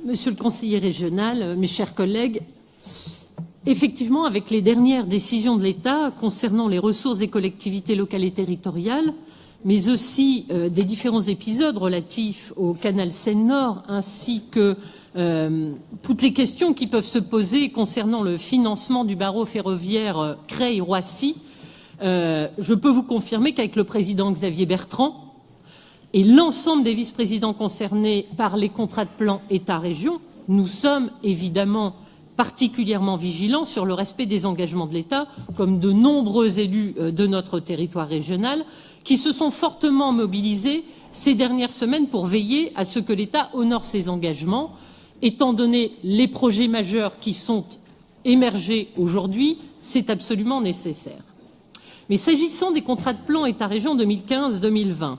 Monsieur le conseiller régional, mes chers collègues, effectivement, avec les dernières décisions de l'État concernant les ressources des collectivités locales et territoriales, mais aussi des différents épisodes relatifs au canal Seine-Nord, ainsi que toutes les questions qui peuvent se poser concernant le financement du barreau ferroviaire Creil-Roissy, je peux vous confirmer qu'avec le président Xavier Bertrand et l'ensemble des vice-présidents concernés par les contrats de plan État-région, nous sommes évidemment particulièrement vigilants sur le respect des engagements de l'État, comme de nombreux élus de notre territoire régional, qui se sont fortement mobilisés ces dernières semaines pour veiller à ce que l'État honore ses engagements, étant donné les projets majeurs qui sont émergés aujourd'hui, c'est absolument nécessaire. Mais s'agissant des contrats de plan État-région 2015-2020,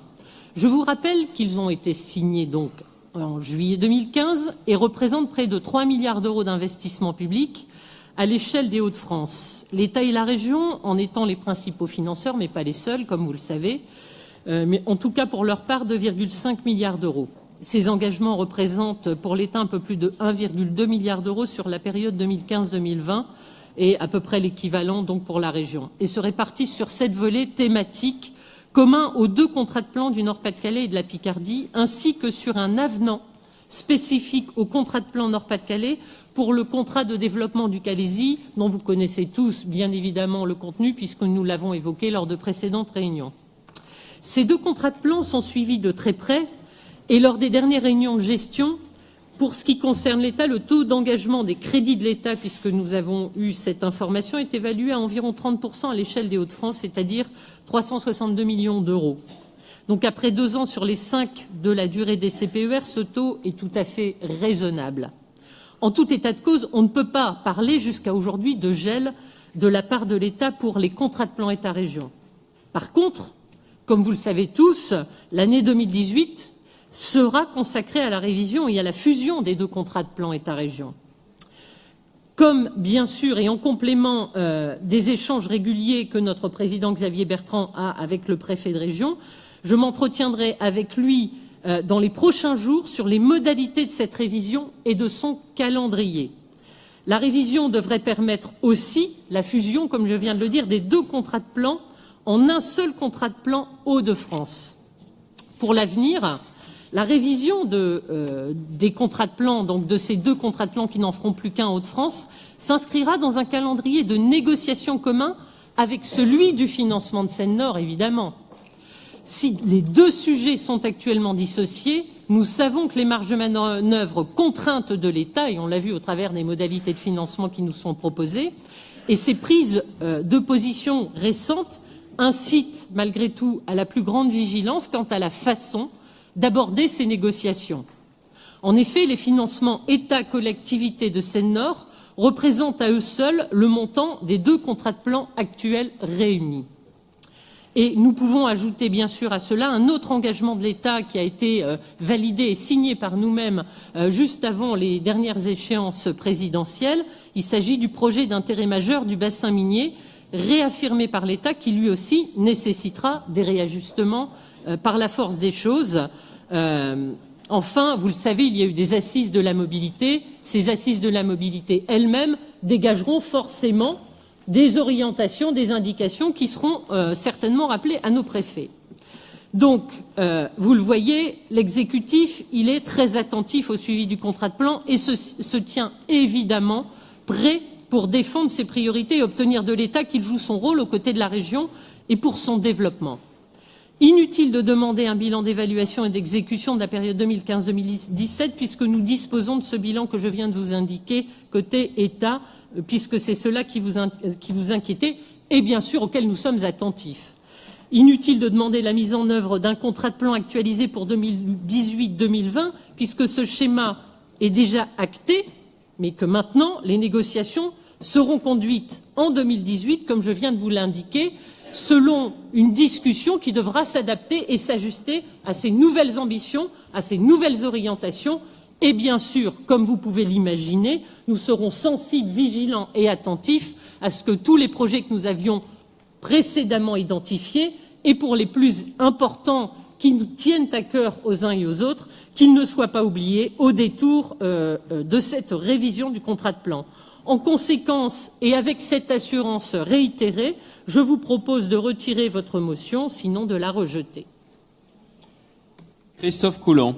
je vous rappelle qu'ils ont été signés donc en juillet 2015 et représentent près de 3 milliards d'euros d'investissement public à l'échelle des Hauts-de-France. L'État et la région en étant les principaux financeurs, mais pas les seuls, comme vous le savez, mais en tout cas pour leur part 2,5 milliards d'euros. Ces engagements représentent pour l'État un peu plus de 1,2 milliard d'euros sur la période 2015-2020 et à peu près l'équivalent donc pour la région, et se répartissent sur 7 volets thématiques commun aux 2 contrats de plan du Nord-Pas-de-Calais et de la Picardie, ainsi que sur un avenant spécifique au contrat de plan Nord-Pas-de-Calais pour le contrat de développement du Calaisis, dont vous connaissez tous bien évidemment le contenu puisque nous l'avons évoqué lors de précédentes réunions. Ces 2 contrats de plan sont suivis de très près et lors des dernières réunions de gestion, pour ce qui concerne l'État, le taux d'engagement des crédits de l'État, puisque nous avons eu cette information, est évalué à environ 30% à l'échelle des Hauts-de-France, c'est-à-dire 362 millions d'euros. Donc après 2 ans sur les 5 de la durée des CPER, ce taux est tout à fait raisonnable. En tout état de cause, on ne peut pas parler jusqu'à aujourd'hui de gel de la part de l'État pour les contrats de plan État-région. Par contre, comme vous le savez tous, l'année 2018 sera consacrée à la révision et à la fusion des 2 contrats de plan État-région. Comme, bien sûr, et en complément des échanges réguliers que notre président Xavier Bertrand a avec le préfet de région, je m'entretiendrai avec lui dans les prochains jours sur les modalités de cette révision et de son calendrier. La révision devrait permettre aussi la fusion, comme je viens de le dire, des 2 contrats de plan en un seul contrat de plan Hauts-de-France. Pour l'avenir, la révision des contrats de plan, donc de ces 2 contrats de plan qui n'en feront plus qu'un en Hauts-de-France, s'inscrira dans un calendrier de négociation commun avec celui du financement de Seine-Nord, évidemment. Si les 2 sujets sont actuellement dissociés, nous savons que les marges de manœuvre contraintes de l'État, et on l'a vu au travers des modalités de financement qui nous sont proposées, et ces prises de position récentes incitent malgré tout à la plus grande vigilance quant à la façon d'aborder ces négociations. En effet, les financements État-collectivité de Seine-Nord représentent à eux seuls le montant des 2 contrats de plan actuels réunis. Et nous pouvons ajouter bien sûr à cela un autre engagement de l'État qui a été validé et signé par nous-mêmes juste avant les dernières échéances présidentielles. Il s'agit du projet d'intérêt majeur du bassin minier réaffirmé par l'État qui lui aussi nécessitera des réajustements par la force des choses. Enfin, vous le savez, il y a eu des assises de la mobilité. Ces assises de la mobilité elles-mêmes dégageront forcément des orientations, des indications qui seront certainement rappelées à nos préfets. Donc, vous le voyez, l'exécutif, il est très attentif au suivi du contrat de plan et se tient évidemment prêt pour défendre ses priorités et obtenir de l'État qu'il joue son rôle aux côtés de la région et pour son développement. Inutile de demander un bilan d'évaluation et d'exécution de la période 2015-2017 puisque nous disposons de ce bilan que je viens de vous indiquer côté État, puisque c'est cela qui vous inquiétait et bien sûr auquel nous sommes attentifs. Inutile de demander la mise en œuvre d'un contrat de plan actualisé pour 2018-2020 puisque ce schéma est déjà acté, mais que maintenant les négociations seront conduites en 2018, comme je viens de vous l'indiquer, selon une discussion qui devra s'adapter et s'ajuster à ces nouvelles ambitions, à ces nouvelles orientations. Et bien sûr, comme vous pouvez l'imaginer, nous serons sensibles, vigilants et attentifs à ce que tous les projets que nous avions précédemment identifiés, et pour les plus importants qui nous tiennent à cœur aux uns et aux autres, qu'ils ne soient pas oubliés au détour de cette révision du contrat de plan. En conséquence, et avec cette assurance réitérée, je vous propose de retirer votre motion, sinon de la rejeter. Christophe Coulon.